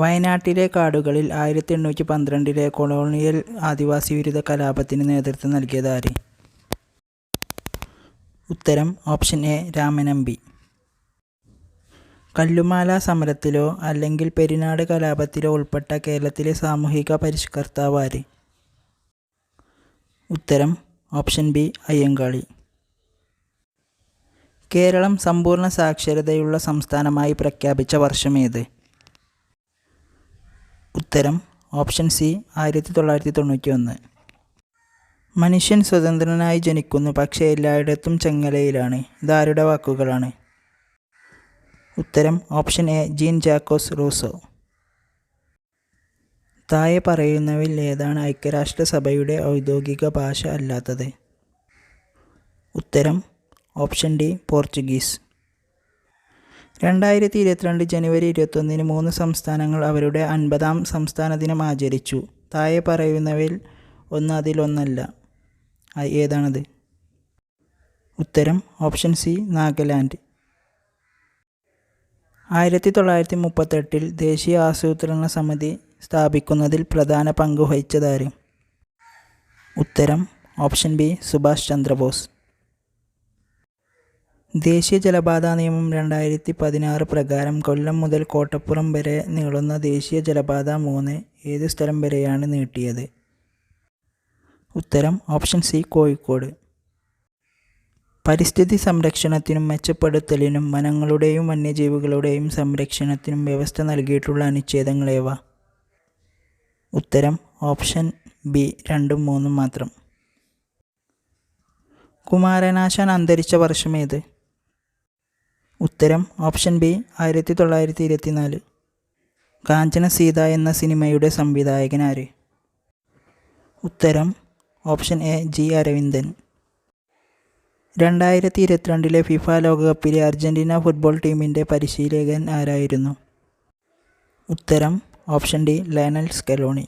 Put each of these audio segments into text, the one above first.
വയനാട്ടിലെ കാടുകളിൽ 1812 കൊളോണിയൽ ആദിവാസി വിരുദ്ധ കലാപത്തിന് നേതൃത്വം നൽകിയത് ആര്? ഉത്തരം ഓപ്ഷൻ എ രാമനമ്പി. കല്ലുമാല സമരത്തിലോ അല്ലെങ്കിൽ പെരിനാട് കലാപത്തിലോ ഉൾപ്പെട്ട കേരളത്തിലെ സാമൂഹിക പരിഷ്കർത്താവ് ആര്? ഉത്തരം ഓപ്ഷൻ ബി അയ്യങ്കാളി. കേരളം സമ്പൂർണ്ണ സാക്ഷരതയുള്ള സംസ്ഥാനമായി പ്രഖ്യാപിച്ച വർഷമേത്? ഉത്തരം ഓപ്ഷൻ സി 1991. മനുഷ്യൻ സ്വതന്ത്രനായി ജനിക്കുന്നു, പക്ഷേ എല്ലായിടത്തും ചെങ്ങലയിലാണ്. ഇതാരുടെ വാക്കുകളാണ്? ഉത്തരം option A Jean Jacques Rousseau. താഴെ പറയുന്നവയിൽ ഏതാണ് ഐക്യരാഷ്ട്രസഭയുടെ ഔദ്യോഗിക ഭാഷ അല്ലാത്തത്? ഉത്തരം ഓപ്ഷൻ ഡി പോർച്ചുഗീസ്. 2022 ജനുവരി 21 3 സംസ്ഥാനങ്ങൾ അവരുടെ 50ാം സംസ്ഥാന ദിനം ആചരിച്ചു. താഴെ പറയുന്നവയിൽ അതിലൊന്നല്ല. ഏതാണത്? ഉത്തരം ഓപ്ഷൻ സി നാഗാലാൻഡ്. 1938 ദേശീയ ആസൂത്രണ സമിതി സ്ഥാപിക്കുന്നതിൽ പ്രധാന പങ്ക് വഹിച്ചതാര്? ഉത്തരം ഓപ്ഷൻ ബി സുഭാഷ് ചന്ദ്രബോസ്. ദേശീയ ജലപാത നിയമം 2016 പ്രകാരം കൊല്ലം മുതൽ കോട്ടപ്പുറം വരെ നീളുന്ന ദേശീയ ജലപാത 3 ഏത് സ്ഥലം വരെയാണ് നീട്ടിയത്? ഉത്തരം ഓപ്ഷൻ സി കോഴിക്കോട്. പരിസ്ഥിതി സംരക്ഷണത്തിനും മെച്ചപ്പെടുത്തലിനും വനങ്ങളുടെയും വന്യജീവികളുടെയും സംരക്ഷണത്തിനും വ്യവസ്ഥ നൽകിയിട്ടുള്ള അനുച്ഛേദങ്ങളേവ? ഉത്തരം ഓപ്ഷൻ ബി 2ഉം 3ഉം മാത്രം. കുമാരനാശാൻ അന്തരിച്ച വർഷമേത്? ഉത്തരം ഓപ്ഷൻ ബി 1924. കാഞ്ചന സീത എന്ന സിനിമയുടെ സംവിധായകൻ ആര്? ഉത്തരം option A G Aravindan. 2022 FIFA ലോകകപ്പിലെ അർജന്റീന ഫുട്ബോൾ ടീമിൻ്റെ പരിശീലകൻ ആരായിരുന്നു? ഉത്തരം ഓപ്ഷൻ ഡി ലയണൽ സ്കലോണി.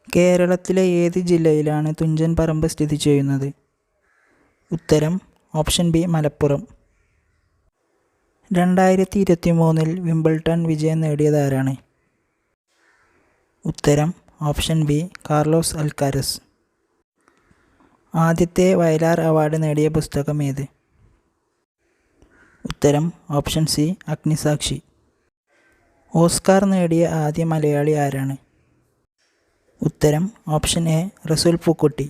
കേരളത്തിലെ ഏത് ജില്ലയിലാണ് തുഞ്ചൻ പറമ്പ് സ്ഥിതി ചെയ്യുന്നത്? ഉത്തരം ഓപ്ഷൻ ബി മലപ്പുറം. 2023 വിംബിൾട്ടൺ വിജയം നേടിയതാരാണ്? ഉത്തരം ഓപ്ഷൻ ബി കാർലോസ് അൽക്കാരസ്. ആദ്യത്തെ വയലാർ അവാർഡ് നേടിയ പുസ്തകം ഏത്? ഉത്തരം ഓപ്ഷൻ സി അഗ്നിസാക്ഷി. ഓസ്കാർ നേടിയ ആദ്യ മലയാളി ആരാണ്? ഉത്തരം ഓപ്ഷൻ എ റസൂൽ പൂക്കുട്ടി.